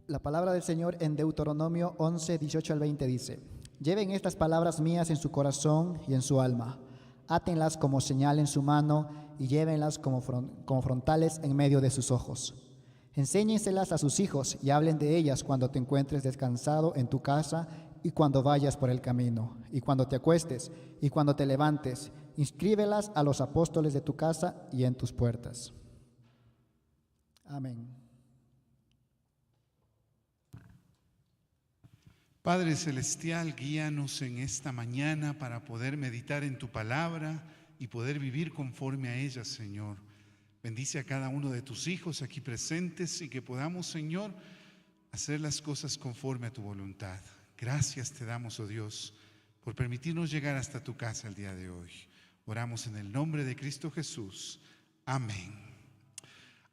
La palabra del Señor en Deuteronomio 11, 18 al 20 dice: Lleven estas palabras mías en su corazón y en su alma. Átenlas como señal en su mano y llévenlas como frontales en medio de sus ojos. Enséñenselas a sus hijos y hablen de ellas cuando te encuentres descansado en tu casa y cuando vayas por el camino, y cuando te acuestes y cuando te levantes. Inscríbelas a los apóstoles de tu casa y en tus puertas. Amén. Padre Celestial, guíanos en esta mañana para poder meditar en tu palabra y poder vivir conforme a ella, Señor. Bendice a cada uno de tus hijos aquí presentes y que podamos, Señor, hacer las cosas conforme a tu voluntad. Gracias te damos, oh Dios, por permitirnos llegar hasta tu casa el día de hoy. Oramos en el nombre de Cristo Jesús. Amén.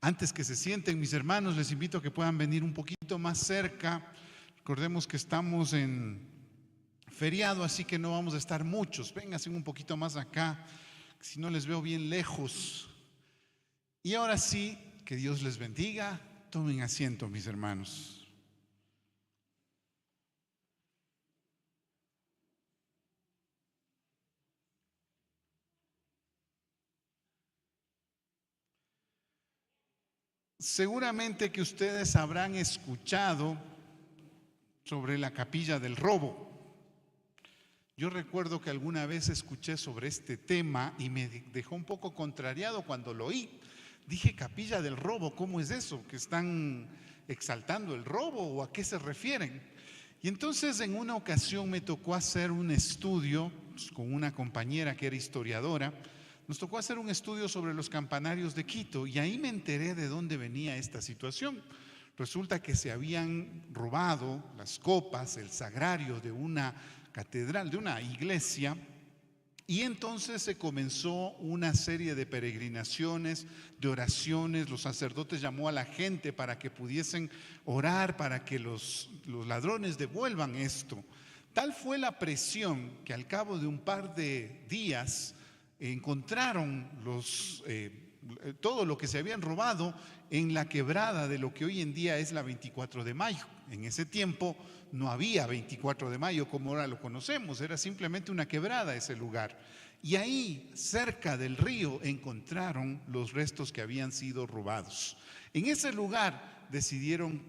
Antes que se sienten, mis hermanos, les invito a que puedan venir un poquito más cerca. Recordemos que estamos en feriado, así que no vamos a estar muchos. Vénganse un poquito más acá, si no les veo bien lejos. Y ahora sí, que Dios les bendiga. Tomen asiento, mis hermanos. Seguramente que ustedes habrán escuchado sobre la capilla del robo. Yo recuerdo que alguna vez escuché sobre este tema y me dejó un poco contrariado cuando lo oí. Dije, capilla del robo, ¿cómo es eso? ¿Que están exaltando el robo o a qué se refieren? Y entonces en una ocasión me tocó hacer un estudio con una compañera que era historiadora. Nos tocó hacer un estudio sobre los campanarios de Quito y ahí me enteré de dónde venía esta situación. Resulta que se habían robado las copas, el sagrario de una catedral, de una iglesia, y entonces se comenzó una serie de peregrinaciones, de oraciones. Los sacerdotes llamó a la gente para que pudiesen orar para que los ladrones devuelvan esto. Tal fue la presión que al cabo de un par de días encontraron todo lo que se habían robado en la quebrada de lo que hoy en día es la 24 de mayo. En ese tiempo no había 24 de mayo como ahora lo conocemos, era simplemente una quebrada ese lugar. Y ahí, cerca del río, encontraron los restos que habían sido robados. En ese lugar decidieron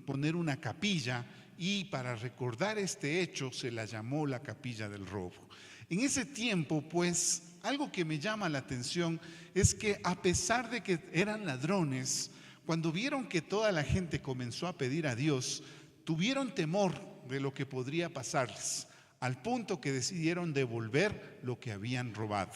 poner una capilla y para recordar este hecho se la llamó la capilla del robo. En ese tiempo, pues, algo que me llama la atención es que a pesar de que eran ladrones, cuando vieron que toda la gente comenzó a pedir a Dios, tuvieron temor de lo que podría pasarles, al punto que decidieron devolver lo que habían robado.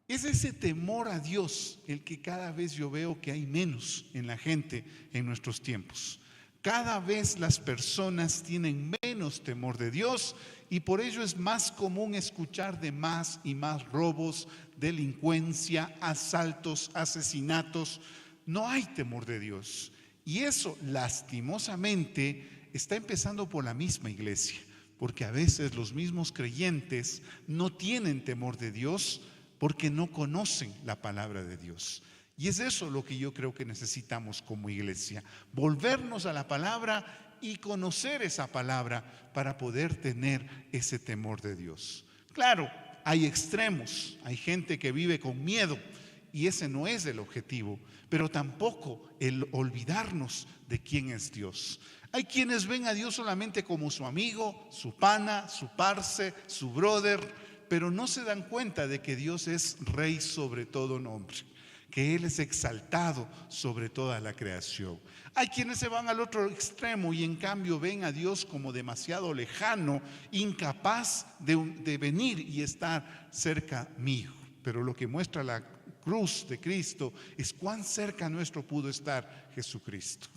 Es ese temor a Dios el que cada vez yo veo que hay menos en la gente en nuestros tiempos. Cada vez las personas tienen menos temor de Dios y por ello es más común escuchar de más y más robos, delincuencia, asaltos, asesinatos. No hay temor de Dios. Y eso, lastimosamente, está empezando por la misma iglesia, porque a veces los mismos creyentes no tienen temor de Dios porque no conocen la palabra de Dios. Y es eso lo que yo creo que necesitamos como iglesia, volvernos a la palabra y conocer esa palabra para poder tener ese temor de Dios. Claro, hay extremos, hay gente que vive con miedo y ese no es el objetivo, pero tampoco el olvidarnos de quién es Dios. Hay quienes ven a Dios solamente como su amigo, su pana, su parce, su brother, pero no se dan cuenta de que Dios es rey sobre todo nombre, que Él es exaltado sobre toda la creación. Hay quienes se van al otro extremo y en cambio ven a Dios como demasiado lejano, incapaz de venir y estar cerca mío. Pero lo que muestra la cruz de Cristo es cuán cerca nuestro pudo estar Jesucristo.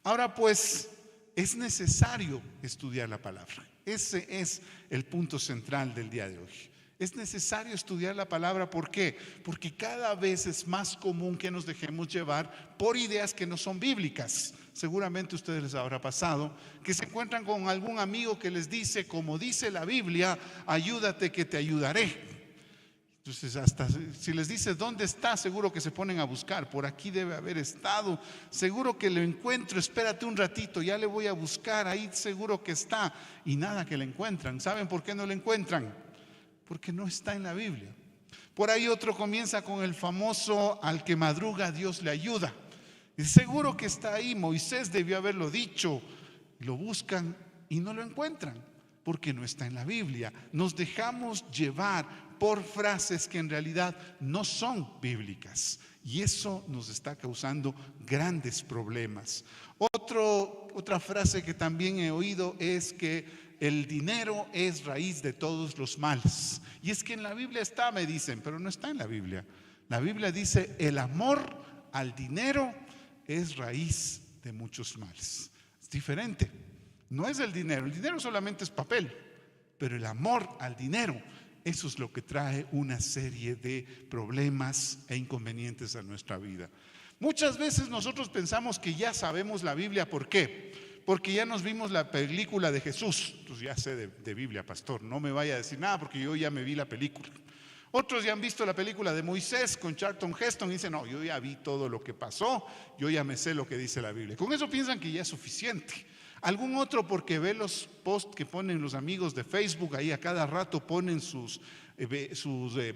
Ahora pues, es necesario estudiar la palabra. Ese es el punto central del día de hoy. Es necesario estudiar la palabra. ¿Por qué? Porque cada vez es más común que nos dejemos llevar por ideas que no son bíblicas. Seguramente a ustedes les habrá pasado que se encuentran con algún amigo que les dice, como dice la Biblia, ayúdate que te ayudaré. Entonces, hasta si les dice dónde está, seguro que se ponen a buscar. Por aquí debe haber estado. Seguro que lo encuentro. Espérate un ratito, ya le voy a buscar. Ahí seguro que está. Y nada que le encuentran. ¿Saben por qué no le encuentran? Porque no está en la Biblia. Por ahí otro comienza con el famoso: al que madruga Dios le ayuda. Y seguro que está ahí. Moisés debió haberlo dicho. Lo buscan y no lo encuentran, porque no está en la Biblia. Nos dejamos llevar por frases que en realidad no son bíblicas, y eso nos está causando grandes problemas. Otra frase que también he oído es que el dinero es raíz de todos los males. Y es que en la Biblia está, me dicen, pero no está en la Biblia. La Biblia dice: el amor al dinero es raíz de muchos males. Es diferente. No es el dinero solamente es papel, pero el amor al dinero, eso es lo que trae una serie de problemas e inconvenientes a nuestra vida. Muchas veces nosotros pensamos que ya sabemos la Biblia. ¿Por qué? Porque ya nos vimos la película de Jesús. Entonces ya sé de Biblia, pastor, no me vaya a decir nada porque yo ya me vi la película. Otros ya han visto la película de Moisés con Charlton Heston y dicen: no, yo ya vi todo lo que pasó, yo ya me sé lo que dice la Biblia. Con eso piensan que ya es suficiente. Algún otro porque ve los posts que ponen los amigos de Facebook, ahí a cada rato ponen sus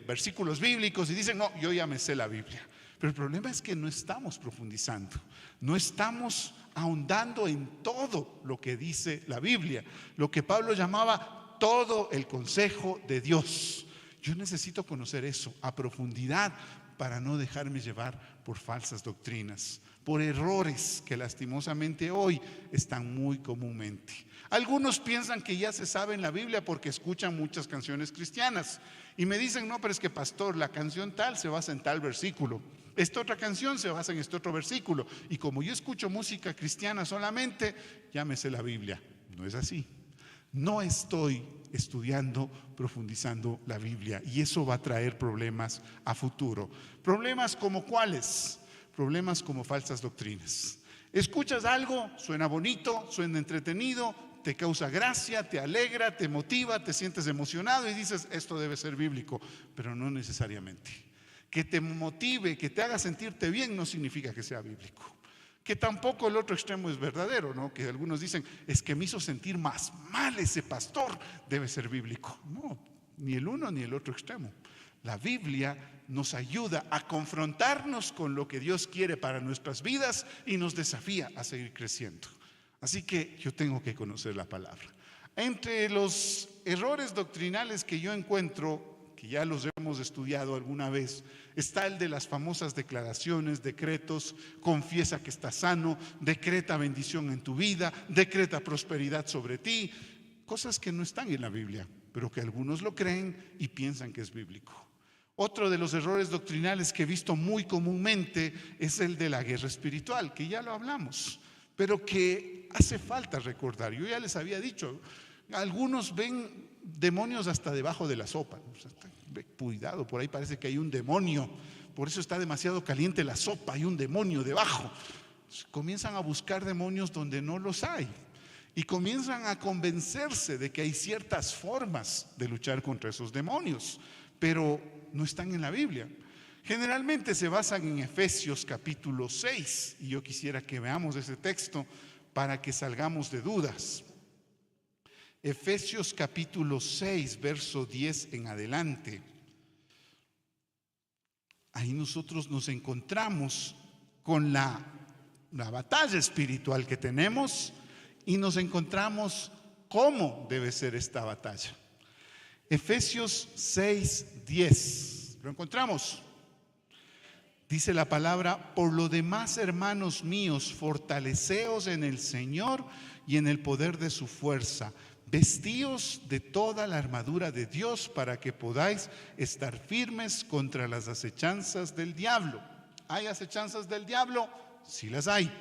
versículos bíblicos y dicen: no, yo ya me sé la Biblia. Pero el problema es que no estamos profundizando, no estamos ahondando en todo lo que dice la Biblia, lo que Pablo llamaba todo el consejo de Dios. Yo necesito conocer eso a profundidad para no dejarme llevar por falsas doctrinas, por errores que lastimosamente hoy están muy comúnmente. Algunos piensan que ya se saben la Biblia porque escuchan muchas canciones cristianas y me dicen: no, pero es que, pastor, la canción tal se basa en tal versículo, esta otra canción se basa en este otro versículo, y como yo escucho música cristiana solamente, ya me sé la Biblia. No es así. No estoy estudiando, profundizando la Biblia, y eso va a traer problemas a futuro. ¿Problemas como cuáles? Problemas como falsas doctrinas. Escuchas algo, suena bonito, suena entretenido, te causa gracia, te alegra, te motiva, te sientes emocionado y dices: esto debe ser bíblico, pero no necesariamente. Que te motive, que te haga sentirte bien, no significa que sea bíblico. Que tampoco el otro extremo es verdadero, ¿no? Que algunos dicen: es que me hizo sentir más mal ese pastor, debe ser bíblico. No, ni el uno ni el otro extremo. La Biblia nos ayuda a confrontarnos con lo que Dios quiere para nuestras vidas y nos desafía a seguir creciendo. Así que yo tengo que conocer la palabra. Entre los errores doctrinales que yo encuentro, que ya los hemos estudiado alguna vez, está el de las famosas declaraciones, decretos: confiesa que estás sano, decreta bendición en tu vida, decreta prosperidad sobre ti. Cosas que no están en la Biblia, pero que algunos lo creen y piensan que es bíblico. Otro de los errores doctrinales que he visto muy comúnmente es el de la guerra espiritual, que ya lo hablamos, pero que hace falta recordar. Yo ya les había dicho, algunos ven demonios hasta debajo de la sopa. Cuidado, por ahí parece que hay un demonio, por eso está demasiado caliente la sopa, hay un demonio debajo. Comienzan a buscar demonios donde no los hay y comienzan a convencerse de que hay ciertas formas de luchar contra esos demonios, pero no están en la Biblia. Generalmente se basan en Efesios capítulo 6, y yo quisiera que veamos ese texto para que salgamos de dudas. Efesios capítulo 6, verso 10 en adelante. Ahí nosotros nos encontramos con la batalla espiritual que tenemos y nos encontramos cómo debe ser esta batalla. Efesios 6, 10. ¿Lo encontramos? Dice la palabra: por lo demás, hermanos míos, fortaleceos en el Señor y en el poder de su fuerza. Vestíos de toda la armadura de Dios para que podáis estar firmes contra las acechanzas del diablo. ¿Hay acechanzas del diablo? Sí las hay.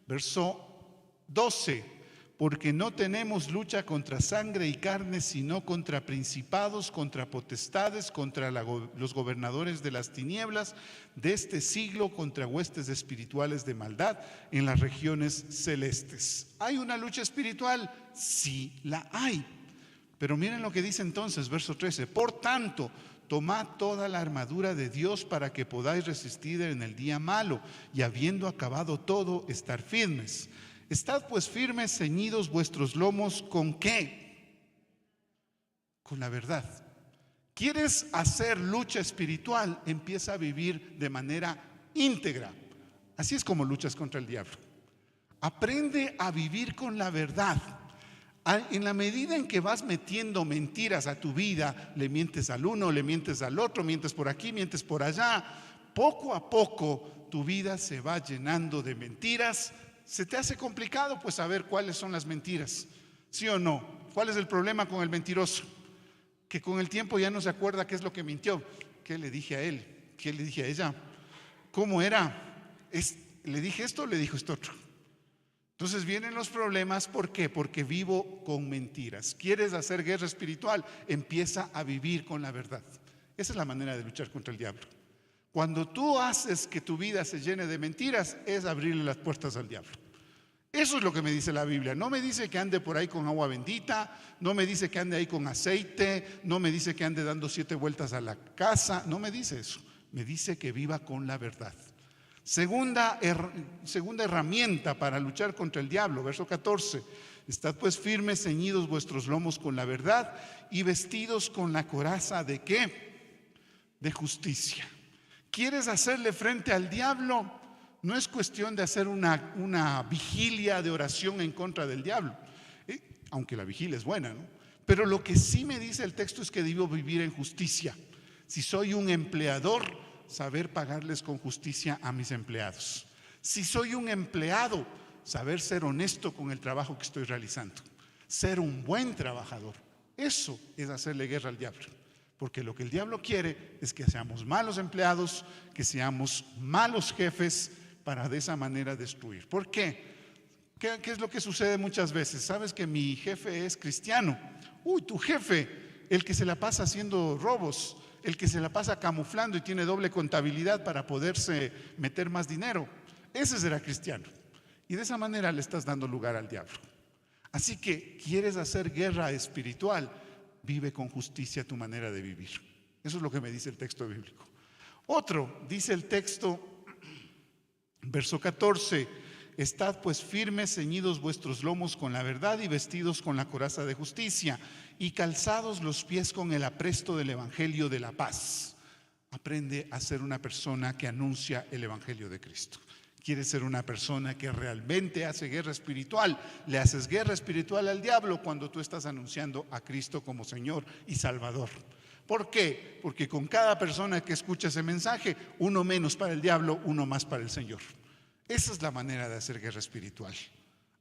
Verso 12. Porque no tenemos lucha contra sangre y carne, sino contra principados, contra potestades, contra los gobernadores de las tinieblas de este siglo, contra huestes espirituales de maldad en las regiones celestes. ¿Hay una lucha espiritual? Sí la hay. Pero miren lo que dice entonces, verso 13. Por tanto, tomad toda la armadura de Dios para que podáis resistir en el día malo, y habiendo acabado todo, estar firmes. Estad pues firmes, ceñidos vuestros lomos, ¿con qué? Con la verdad. ¿Quieres hacer lucha espiritual? Empieza a vivir de manera íntegra. Así es como luchas contra el diablo. Aprende a vivir con la verdad. En la medida en que vas metiendo mentiras a tu vida, le mientes al uno, le mientes al otro, mientes por aquí, mientes por allá, poco a poco tu vida se va llenando de mentiras. Se te hace complicado pues saber cuáles son las mentiras, ¿sí o no? ¿Cuál es el problema con el mentiroso? Que con el tiempo ya no se acuerda qué es lo que mintió. ¿Qué le dije a él? ¿Qué le dije a ella? ¿Cómo era? ¿Le dije esto o le dijo esto otro? Entonces vienen los problemas. ¿Por qué? Porque vivo con mentiras. ¿Quieres hacer guerra espiritual? Empieza a vivir con la verdad. Esa es la manera de luchar contra el diablo. Cuando tú haces que tu vida se llene de mentiras, es abrirle las puertas al diablo. Eso es lo que me dice la Biblia. No me dice que ande por ahí con agua bendita, no me dice que ande ahí con aceite, no me dice que ande dando 7 vueltas a la casa, no me dice eso. Me dice que viva con la verdad. Segunda herramienta para luchar contra el diablo, verso 14. Estad pues firmes, ceñidos vuestros lomos con la verdad y vestidos con la coraza ¿de qué? De justicia. ¿Quieres hacerle frente al diablo? No es cuestión de hacer una vigilia de oración en contra del diablo, aunque la vigilia es buena, ¿no? Pero lo que sí me dice el texto es que debo vivir en justicia. Si soy un empleador, saber pagarles con justicia a mis empleados. Si soy un empleado, saber ser honesto con el trabajo que estoy realizando. Ser un buen trabajador. Eso es hacerle guerra al diablo. Porque lo que el diablo quiere es que seamos malos empleados, que seamos malos jefes, para de esa manera destruir. ¿Por qué? ¿Qué es lo que sucede muchas veces? Sabes que mi jefe es cristiano. Uy, tu jefe, el que se la pasa haciendo robos, el que se la pasa camuflando y tiene doble contabilidad para poderse meter más dinero, ese será cristiano. Y de esa manera le estás dando lugar al diablo. Así que, ¿quieres hacer guerra espiritual? Vive con justicia tu manera de vivir. Eso es lo que me dice el texto bíblico. Otro, dice el texto, verso 14, estad pues firmes, ceñidos vuestros lomos con la verdad y vestidos con la coraza de justicia y calzados los pies con el apresto del evangelio de la paz. Aprende a ser una persona que anuncia el evangelio de Cristo. ¿Quieres ser una persona que realmente hace guerra espiritual? Le haces guerra espiritual al diablo cuando tú estás anunciando a Cristo como Señor y Salvador. ¿Por qué? Porque con cada persona que escucha ese mensaje, uno menos para el diablo, uno más para el Señor. Esa es la manera de hacer guerra espiritual.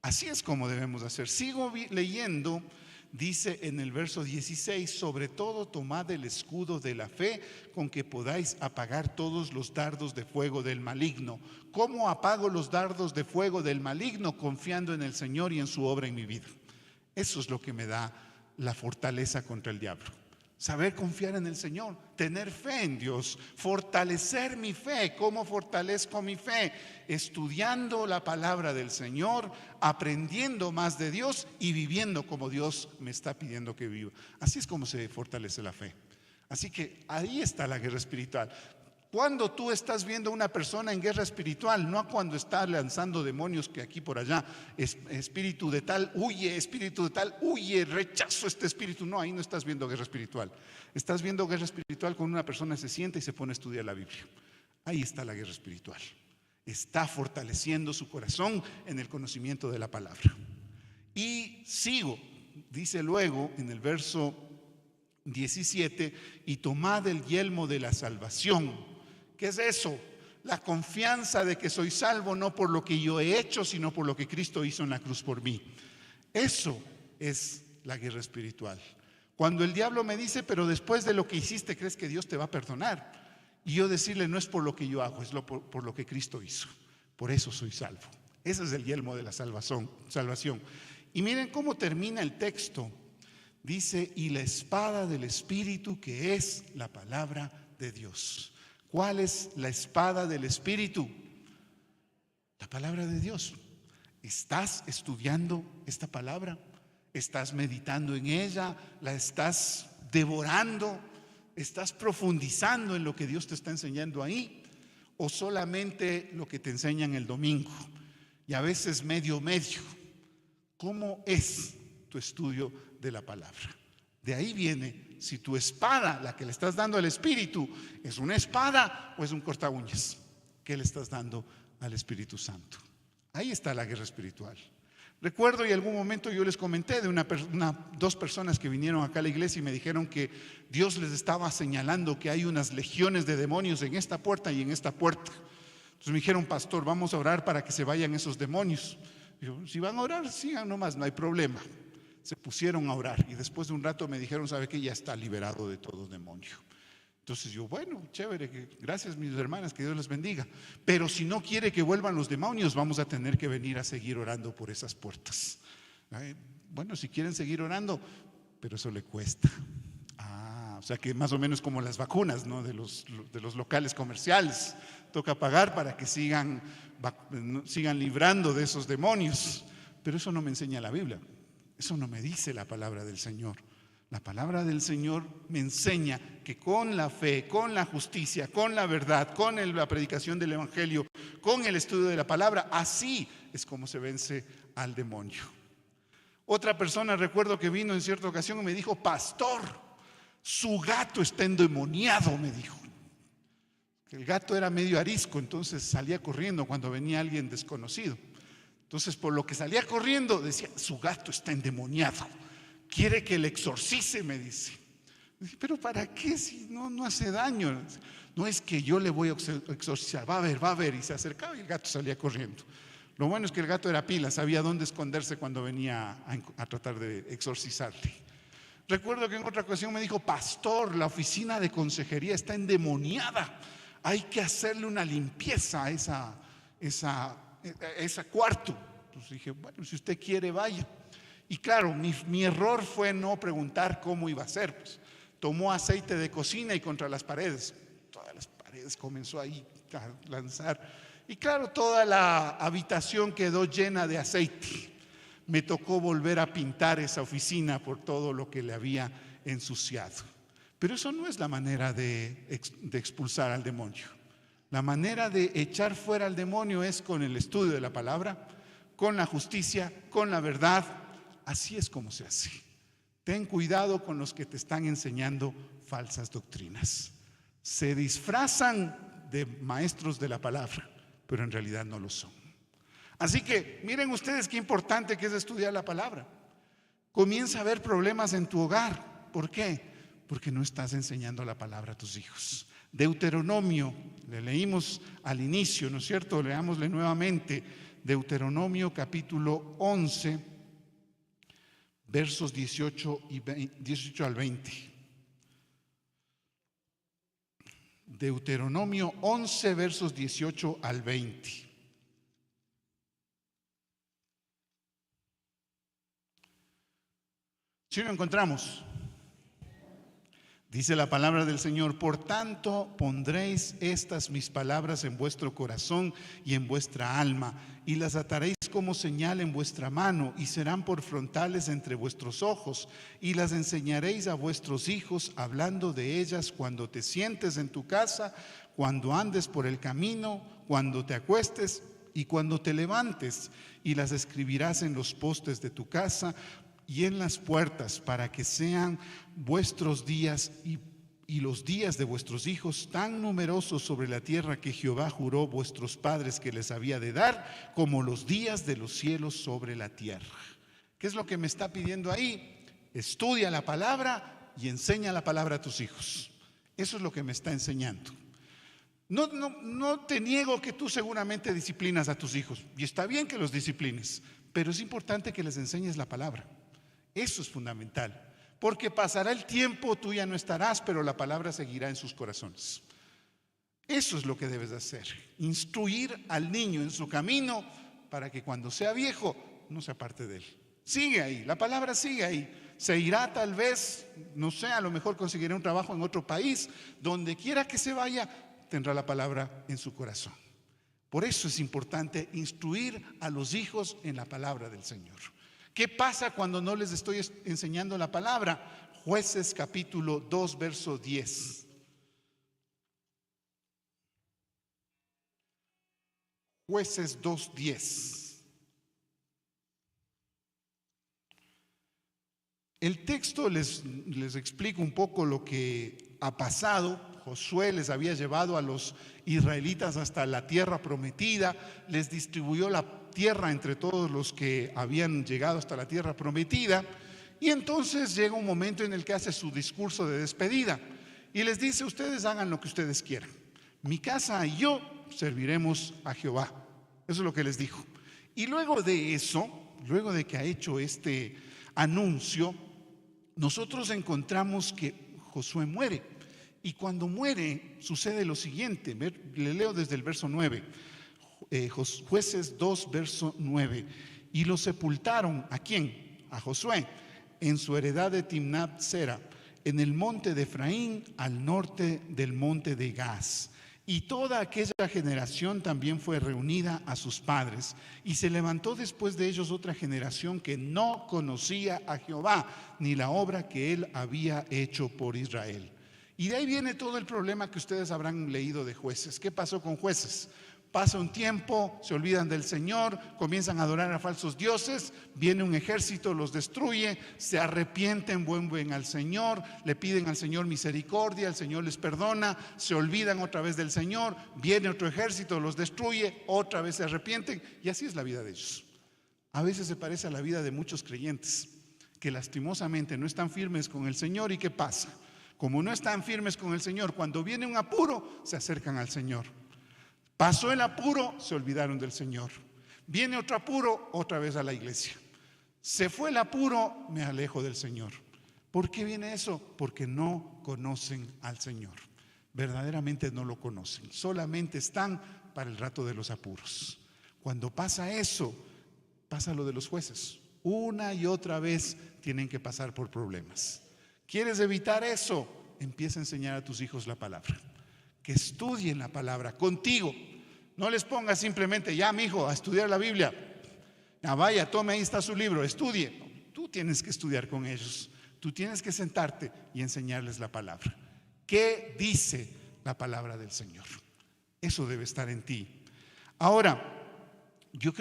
Así es como debemos hacer. Sigo leyendo. Dice en el verso 16, sobre todo tomad el escudo de la fe con que podáis apagar todos los dardos de fuego del maligno. ¿Cómo apago los dardos de fuego del maligno? Confiando en el Señor y en su obra en mi vida. Eso es lo que me da la fortaleza contra el diablo. Saber confiar en el Señor, tener fe en Dios, fortalecer mi fe. ¿Cómo fortalezco mi fe? Estudiando la palabra del Señor, aprendiendo más de Dios y viviendo como Dios me está pidiendo que viva. Así es como se fortalece la fe. Así que ahí está la guerra espiritual. Cuando tú estás viendo a una persona en guerra espiritual, no cuando está lanzando demonios que aquí por allá, espíritu de tal, huye, rechazo este espíritu. No, ahí no estás viendo guerra espiritual. Estás viendo guerra espiritual cuando una persona se sienta y se pone a estudiar la Biblia. Ahí está la guerra espiritual. Está fortaleciendo su corazón en el conocimiento de la palabra. Y sigo, dice luego en el verso 17, y tomad el yelmo de la salvación. ¿Qué es eso? La confianza de que soy salvo no por lo que yo he hecho, sino por lo que Cristo hizo en la cruz por mí. Eso es la guerra espiritual. Cuando el diablo me dice, pero después de lo que hiciste, ¿crees que Dios te va a perdonar? Y yo decirle, no es por lo que yo hago, es por lo que Cristo hizo. Por eso soy salvo. Ese es el yelmo de la salvación. Y miren cómo termina el texto. Dice, y la espada del Espíritu, que es la palabra de Dios. ¿Cuál es la espada del Espíritu? La palabra de Dios. ¿Estás estudiando esta palabra? ¿Estás meditando en ella? ¿La estás devorando? ¿Estás profundizando en lo que Dios te está enseñando ahí? ¿O solamente lo que te enseñan el domingo? Y a veces medio. ¿Cómo es tu estudio de la palabra? De ahí viene si tu espada, la que le estás dando al Espíritu, es una espada o es un corta uñas que le estás dando al Espíritu Santo. Ahí está la guerra espiritual. Recuerdo y en algún momento yo les comenté de dos personas que vinieron acá a la iglesia y me dijeron que Dios les estaba señalando que hay unas legiones de demonios en esta puerta y en esta puerta. Entonces me dijeron: pastor, vamos a orar para que se vayan esos demonios. Yo: si van a orar, sigan nomás, no hay problema. Se pusieron a orar y después de un rato me dijeron: ¿sabe qué? Ya está liberado de todo demonio. Entonces yo: bueno, chévere, gracias mis hermanas, que Dios les bendiga. Pero si no quiere que vuelvan los demonios, vamos a tener que venir a seguir orando por esas puertas. Bueno, si quieren seguir orando, pero eso le cuesta. O sea que más o menos como las vacunas, ¿no? de los locales comerciales. Toca pagar para que sigan librando de esos demonios. Pero eso no me enseña la Biblia. Eso no me dice la palabra del Señor. La palabra del Señor me enseña que con la fe, con la justicia, con la verdad, con la predicación del Evangelio, con el estudio de la palabra, así es como se vence al demonio. Otra persona, recuerdo que vino en cierta ocasión y me dijo: pastor, su gato está endemoniado, me dijo. El gato era medio arisco, entonces salía corriendo cuando venía alguien desconocido. Entonces, por lo que salía corriendo, decía: su gato está endemoniado. Quiere que le exorcice, me dice. Dije: pero ¿para qué? Si no hace daño. No, es que yo le voy a exorcizar. Va a ver. Y se acercaba y el gato salía corriendo. Lo bueno es que el gato era pila, sabía dónde esconderse cuando venía a tratar de exorcizarle. Recuerdo que en otra ocasión me dijo: pastor, la oficina de consejería está endemoniada. Hay que hacerle una limpieza a ese cuarto. Pues dije: bueno, si usted quiere, vaya. Y claro, mi error fue no preguntar cómo iba a ser. Pues tomó aceite de cocina y contra las paredes, todas las paredes comenzó ahí a lanzar. Y claro, toda la habitación quedó llena de aceite. Me tocó volver a pintar esa oficina por todo lo que le había ensuciado. Pero eso no es la manera de expulsar al demonio. La manera de echar fuera al demonio es con el estudio de la palabra, con la justicia, con la verdad. Así es como se hace. Ten cuidado con los que te están enseñando falsas doctrinas. Se disfrazan de maestros de la palabra, pero en realidad no lo son. Así que miren ustedes qué importante que es estudiar la palabra. Comienza a haber problemas en tu hogar. ¿Por qué? Porque no estás enseñando la palabra a tus hijos. Deuteronomio, le leímos al inicio, ¿no es cierto? Leámosle nuevamente. Deuteronomio capítulo 11, versos 18 al 20. Deuteronomio 11, versos 18 al 20. ¿Sí lo encontramos? Dice la palabra del Señor: por tanto pondréis estas mis palabras en vuestro corazón y en vuestra alma, y las ataréis como señal en vuestra mano, y serán por frontales entre vuestros ojos, y las enseñaréis a vuestros hijos, hablando de ellas cuando te sientes en tu casa, cuando andes por el camino, cuando te acuestes y cuando te levantes, y las escribirás en los postes de tu casa y en las puertas, para que sean vuestros días y los días de vuestros hijos tan numerosos sobre la tierra que Jehová juró vuestros padres que les había de dar, como los días de los cielos sobre la tierra. ¿Qué es lo que me está pidiendo ahí? Estudia la palabra y enseña la palabra a tus hijos. Eso es lo que me está enseñando. No te niego que tú seguramente disciplinas a tus hijos, y está bien que los disciplines, pero es importante que les enseñes la palabra. Eso es fundamental. Porque pasará el tiempo, tú ya no estarás, pero la palabra seguirá en sus corazones. Eso es lo que debes hacer: instruir al niño en su camino, para que cuando sea viejo no se aparte de él. Sigue ahí, la palabra sigue ahí. Se irá tal vez, no sé, a lo mejor conseguirá un trabajo en otro país. Donde quiera que se vaya, tendrá la palabra en su corazón. Por eso es importante instruir a los hijos en la palabra del Señor. ¿Qué pasa cuando no les estoy enseñando la palabra? Jueces capítulo 2, verso 10. Jueces 2:10. El texto les explica un poco lo que ha pasado. Josué les había llevado a los israelitas hasta la tierra prometida, les distribuyó la tierra entre todos los que habían llegado hasta la tierra prometida, y entonces llega un momento en el que hace su discurso de despedida y les dice: ustedes hagan lo que ustedes quieran, mi casa y yo serviremos a Jehová. Eso es lo que les dijo. Y luego de eso, luego de que ha hecho este anuncio, nosotros encontramos que Josué muere. Y cuando muere sucede lo siguiente. Le leo desde el verso 9. Jueces 2, verso 9. Y lo sepultaron, ¿a quién? A Josué, en su heredad de Timnat Sera, en el monte de Efraín, al norte del monte de Gaz. Y toda aquella generación también fue reunida a sus padres. Y se levantó después de ellos otra generación que no conocía a Jehová, ni la obra que él había hecho por Israel. Y de ahí viene todo el problema que ustedes habrán leído de Jueces. ¿Qué pasó con Jueces? Pasa un tiempo, se olvidan del Señor, comienzan a adorar a falsos dioses, viene un ejército, los destruye, se arrepienten, vuelven al Señor, le piden al Señor misericordia, el Señor les perdona, se olvidan otra vez del Señor, viene otro ejército, los destruye, otra vez se arrepienten, y así es la vida de ellos. A veces se parece a la vida de muchos creyentes que lastimosamente no están firmes con el Señor. ¿Y qué pasa? Como no están firmes con el Señor, cuando viene un apuro, se acercan al Señor. Pasó el apuro, se olvidaron del Señor. Viene otro apuro, otra vez a la iglesia. Se fue el apuro, me alejo del Señor. ¿Por qué viene eso? Porque no conocen al Señor. Verdaderamente no lo conocen. Solamente están para el rato de los apuros. Cuando pasa eso, pasa lo de los jueces. Una y otra vez tienen que pasar por problemas. ¿Quieres evitar eso? Empieza a enseñar a tus hijos la palabra. Que estudien la palabra contigo. No les pongas simplemente: ya, mi hijo, a estudiar la Biblia. Ya, vaya, tome, ahí está su libro, estudie. No, tú tienes que estudiar con ellos. Tú tienes que sentarte y enseñarles la palabra. ¿Qué dice la palabra del Señor? Eso debe estar en ti. Ahora, yo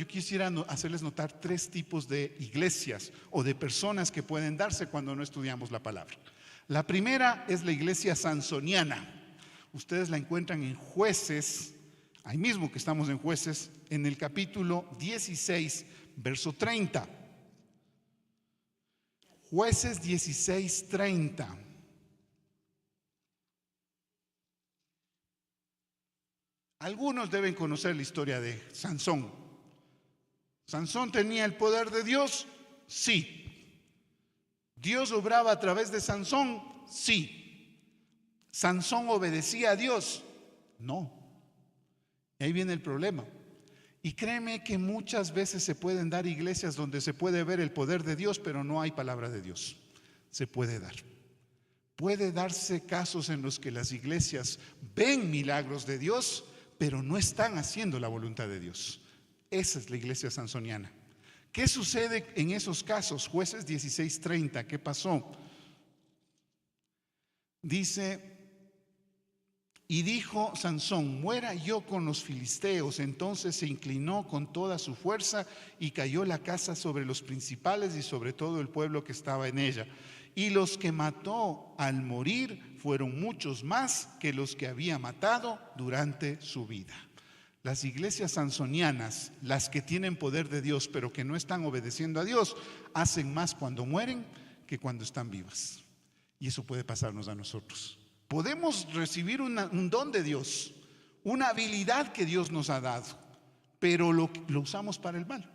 quisiera hacerles notar 3 tipos de iglesias o de personas que pueden darse cuando no estudiamos la palabra. La primera es la iglesia sansoniana. Ustedes la encuentran en Jueces, ahí mismo que estamos en Jueces, en el capítulo 16, verso 30. Jueces 16, 30. Algunos deben conocer la historia de Sansón. ¿Sansón tenía el poder de Dios? Sí. ¿Dios obraba a través de Sansón? Sí. ¿Sansón obedecía a Dios? No. Y ahí viene el problema. Y créeme que muchas veces se pueden dar iglesias donde se puede ver el poder de Dios, pero no hay palabra de Dios. Se puede dar. Puede darse casos en los que las iglesias ven milagros de Dios, pero no están haciendo la voluntad de Dios. Esa es la iglesia sansoniana. ¿Qué sucede en esos casos? Jueces 16:30, ¿qué pasó? Dice: y dijo Sansón: muera yo con los filisteos. Entonces se inclinó con toda su fuerza y cayó la casa sobre los principales y sobre todo el pueblo que estaba en ella. Y los que mató al morir fueron muchos más que los que había matado durante su vida. Las iglesias sansonianas, las que tienen poder de Dios pero que no están obedeciendo a Dios, hacen más cuando mueren que cuando están vivas. Y eso puede pasarnos a nosotros. Podemos recibir un don de Dios, una habilidad que Dios nos ha dado, pero lo usamos para el mal.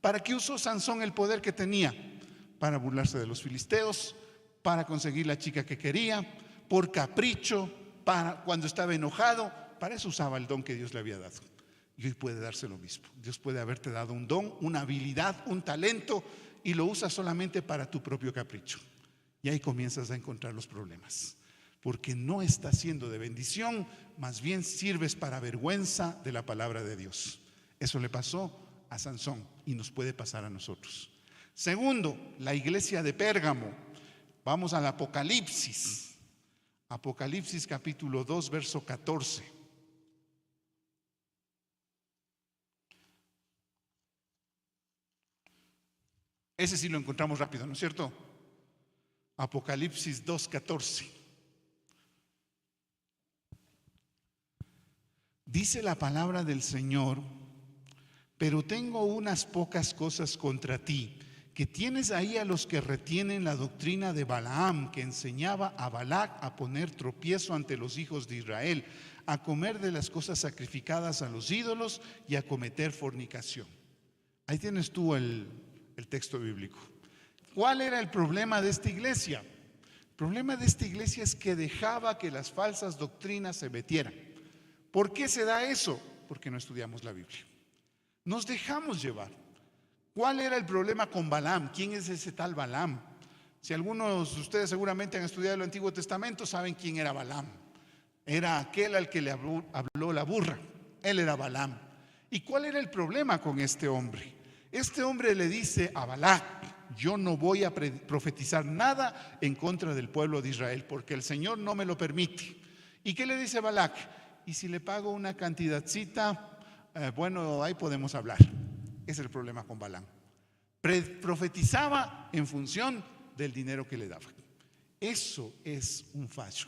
¿Para qué usó Sansón el poder que tenía? Para burlarse de los filisteos, para conseguir la chica que quería, por capricho, para cuando estaba enojado. Para eso usaba el don que Dios le había dado. Y hoy puede darse lo mismo. Dios puede haberte dado un don, una habilidad, un talento, y lo usas solamente para tu propio capricho. Y ahí comienzas a encontrar los problemas. Porque no está siendo de bendición, más bien sirves para vergüenza de la palabra de Dios. Eso le pasó a Sansón y nos puede pasar a nosotros. Segundo, la iglesia de Pérgamo. Vamos al Apocalipsis. Apocalipsis capítulo 2, verso 14. Ese sí lo encontramos rápido, ¿no es cierto? Apocalipsis 2:14. Dice la palabra del Señor: pero tengo unas pocas cosas contra ti, que tienes ahí a los que retienen la doctrina de Balaam, que enseñaba a Balac a poner tropiezo ante los hijos de Israel, a comer de las cosas sacrificadas a los ídolos y a cometer fornicación. Ahí tienes tú el texto bíblico. ¿Cuál era el problema de esta iglesia? El problema de esta iglesia es que dejaba que las falsas doctrinas se metieran. ¿Por qué se da eso? Porque no estudiamos la Biblia. Nos dejamos llevar. ¿Cuál era el problema con Balaam? ¿Quién es ese tal Balaam? Si algunos de ustedes seguramente han estudiado el Antiguo Testamento, saben quién era Balaam. Era aquel al que le habló la burra. Él era Balaam. ¿Y cuál era el problema con este hombre? Este hombre le dice a Balac: yo no voy a profetizar nada en contra del pueblo de Israel, porque el Señor no me lo permite. ¿Y qué le dice Balac? Y si le pago una cantidadcita, bueno, ahí podemos hablar. Ese es el problema con Balaam. Profetizaba en función del dinero que le daban. Eso es un fallo.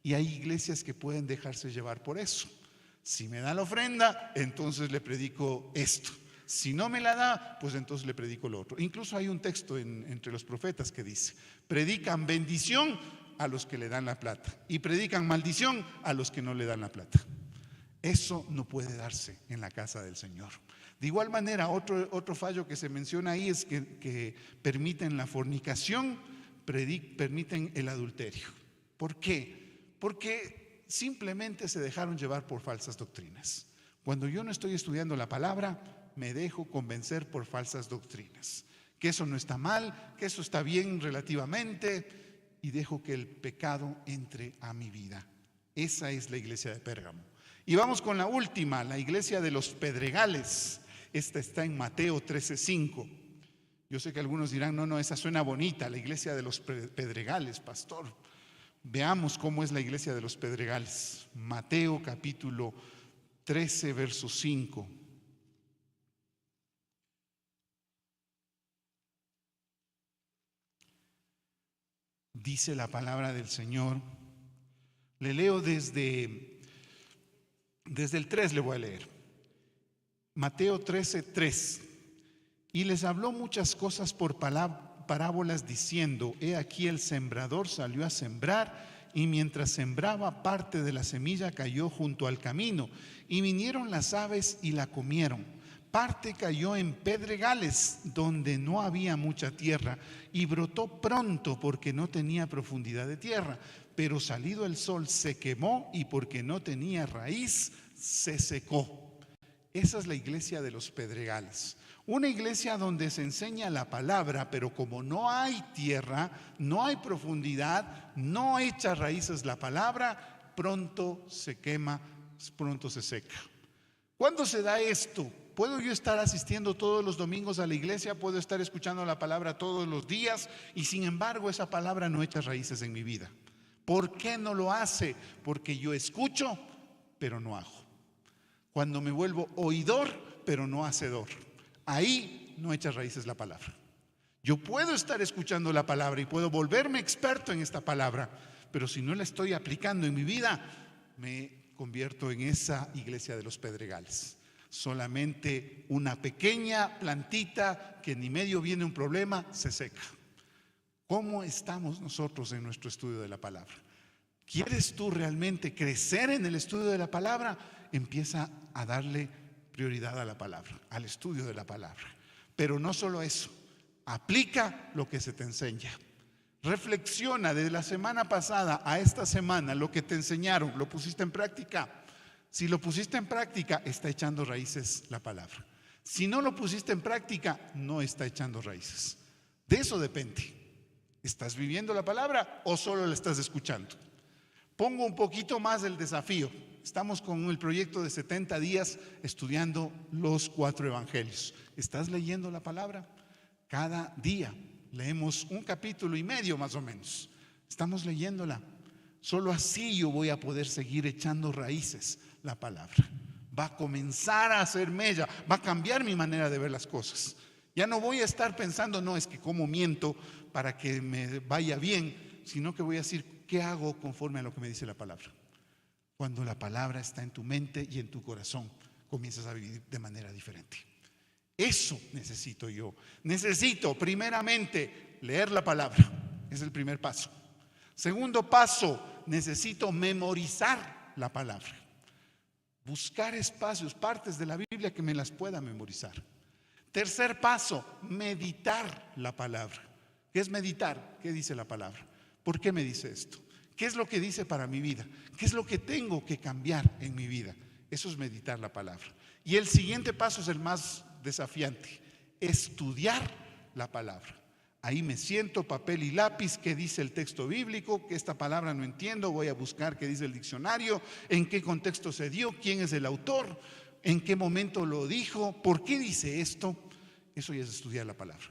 Y hay iglesias que pueden dejarse llevar por eso. Si me da la ofrenda, entonces le predico esto. Si no me la da, pues entonces le predico lo otro. Incluso hay un texto entre los profetas que dice: predican bendición a los que le dan la plata y predican maldición a los que no le dan la plata. Eso no puede darse en la casa del Señor. De igual manera, otro fallo que se menciona ahí es que permiten la fornicación, permiten el adulterio. ¿Por qué? Porque simplemente se dejaron llevar por falsas doctrinas. Cuando yo no estoy estudiando la palabra, me dejo convencer por falsas doctrinas. Que eso no está mal, que eso está bien relativamente, y dejo que el pecado entre a mi vida. Esa es la iglesia de Pérgamo. Y vamos con la última, la iglesia de los Pedregales. Esta está en Mateo 13:5. Yo sé que algunos dirán: no, esa suena bonita, la iglesia de los Pedregales, pastor. Veamos cómo es la iglesia de los Pedregales. Mateo capítulo 13, verso 5. Dice la palabra del Señor. Le leo desde el 3, le voy a leer. Mateo 13:3. Y les habló muchas cosas por parábolas diciendo: he aquí el sembrador salió a sembrar, y mientras sembraba, parte de la semilla cayó junto al camino, y vinieron las aves y la comieron. Parte cayó en pedregales, donde no había mucha tierra, y brotó pronto porque no tenía profundidad de tierra. Pero salido el sol se quemó, y porque no tenía raíz, se secó. Esa es la iglesia de los Pedregales. Una iglesia donde se enseña la palabra, pero como no hay tierra, no hay profundidad, no echa raíces la palabra, pronto se quema, pronto se seca. ¿Cuándo se da esto? ¿Puedo yo estar asistiendo todos los domingos a la iglesia? ¿Puedo estar escuchando la palabra todos los días? Y sin embargo esa palabra no echa raíces en mi vida. ¿Por qué no lo hace? Porque yo escucho, pero no hago. Cuando me vuelvo oidor, pero no hacedor, ahí no echa raíces la palabra. Yo puedo estar escuchando la palabra y puedo volverme experto en esta palabra, pero si no la estoy aplicando en mi vida, me convierto en esa iglesia de los Pedregales. Solamente una pequeña plantita que ni medio viene un problema, se seca. ¿Cómo estamos nosotros en nuestro estudio de la palabra? ¿Quieres tú realmente crecer en el estudio de la palabra? Empieza a darle prioridad a la palabra, al estudio de la palabra. Pero no solo eso, aplica lo que se te enseña. Reflexiona de la semana pasada a esta semana lo que te enseñaron, ¿lo pusiste en práctica? Si lo pusiste en práctica, está echando raíces la palabra. Si no lo pusiste en práctica, no está echando raíces. De eso depende. ¿Estás viviendo la palabra o solo la estás escuchando? Pongo un poquito más el desafío. Estamos con el proyecto de 70 días estudiando los 4 evangelios. ¿Estás leyendo la palabra? Cada día leemos un capítulo y medio más o menos. Estamos leyéndola. Solo así yo voy a poder seguir echando raíces la palabra. Va a comenzar a hacer mella, va a cambiar mi manera de ver las cosas. Ya no voy a estar pensando, no, es que cómo miento para que me vaya bien, sino que voy a decir, ¿qué hago conforme a lo que me dice la palabra? Cuando la palabra está en tu mente y en tu corazón, comienzas a vivir de manera diferente. Eso necesito yo. Necesito primeramente leer la palabra. Es el primer paso. Segundo paso, necesito memorizar la palabra. Buscar espacios, partes de la Biblia que me las pueda memorizar. Tercer paso, meditar la palabra. ¿Qué es meditar? ¿Qué dice la palabra? ¿Por qué me dice esto? ¿Qué es lo que dice para mi vida? ¿Qué es lo que tengo que cambiar en mi vida? Eso es meditar la palabra. Y el siguiente paso es el más desafiante: estudiar la palabra. Ahí me siento, papel y lápiz, qué dice el texto bíblico, que esta palabra no entiendo, voy a buscar qué dice el diccionario, en qué contexto se dio, quién es el autor, en qué momento lo dijo, por qué dice esto. Eso ya es estudiar la palabra.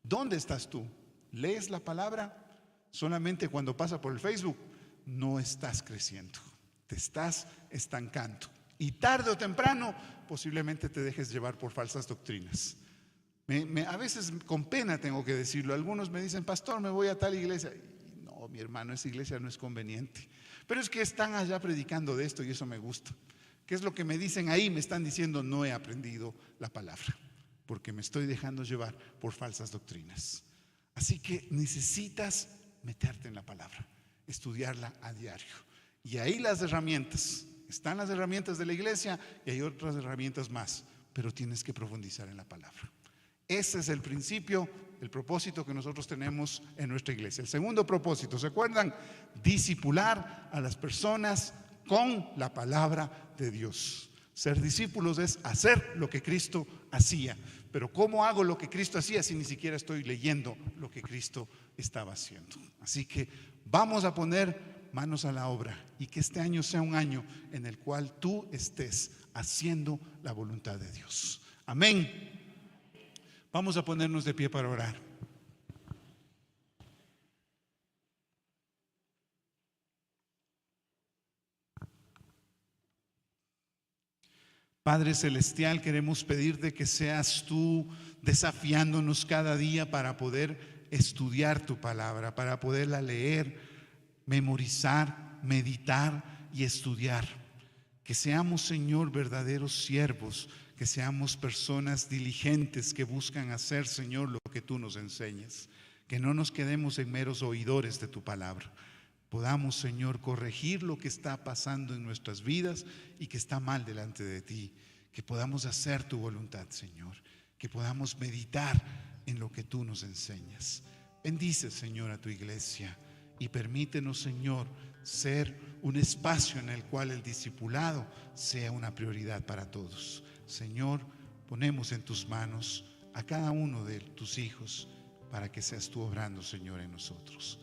¿Dónde estás tú? ¿Lees la palabra? Solamente cuando pasa por el Facebook. No estás creciendo, te estás estancando. Y tarde o temprano posiblemente te dejes llevar por falsas doctrinas. A veces con pena tengo que decirlo. Algunos me dicen, pastor, me voy a tal iglesia. Y no, mi hermano, esa iglesia no es conveniente. Pero es que están allá predicando de esto y eso me gusta. ¿Qué es lo que me dicen ahí? Me están diciendo, no he aprendido la palabra, porque me estoy dejando llevar por falsas doctrinas. Así que necesitas meterte en la palabra, estudiarla a diario. Y ahí las herramientas, están las herramientas de la iglesia y hay otras herramientas más, pero tienes que profundizar en la palabra. Ese es el principio, el propósito que nosotros tenemos en nuestra iglesia. El segundo propósito, ¿se acuerdan? Discipular a las personas con la palabra de Dios. Ser discípulos es hacer lo que Cristo hacía. Pero ¿cómo hago lo que Cristo hacía si ni siquiera estoy leyendo lo que Cristo estaba haciendo? Así que vamos a poner manos a la obra y que este año sea un año en el cual tú estés haciendo la voluntad de Dios. Amén. Vamos a ponernos de pie para orar. Padre Celestial, queremos pedirte que seas tú desafiándonos cada día para poder estudiar tu palabra, para poderla leer, memorizar, meditar y estudiar. Que seamos, Señor, verdaderos siervos, que seamos personas diligentes que buscan hacer, Señor, lo que tú nos enseñas. Que no nos quedemos en meros oidores de tu palabra. Podamos, Señor, corregir lo que está pasando en nuestras vidas y que está mal delante de ti. Que podamos hacer tu voluntad, Señor. Que podamos meditar en lo que tú nos enseñas. Bendice, Señor, a tu iglesia y permítenos, Señor, ser un espacio en el cual el discipulado sea una prioridad para todos. Señor, ponemos en tus manos a cada uno de tus hijos para que seas tú obrando, Señor, en nosotros.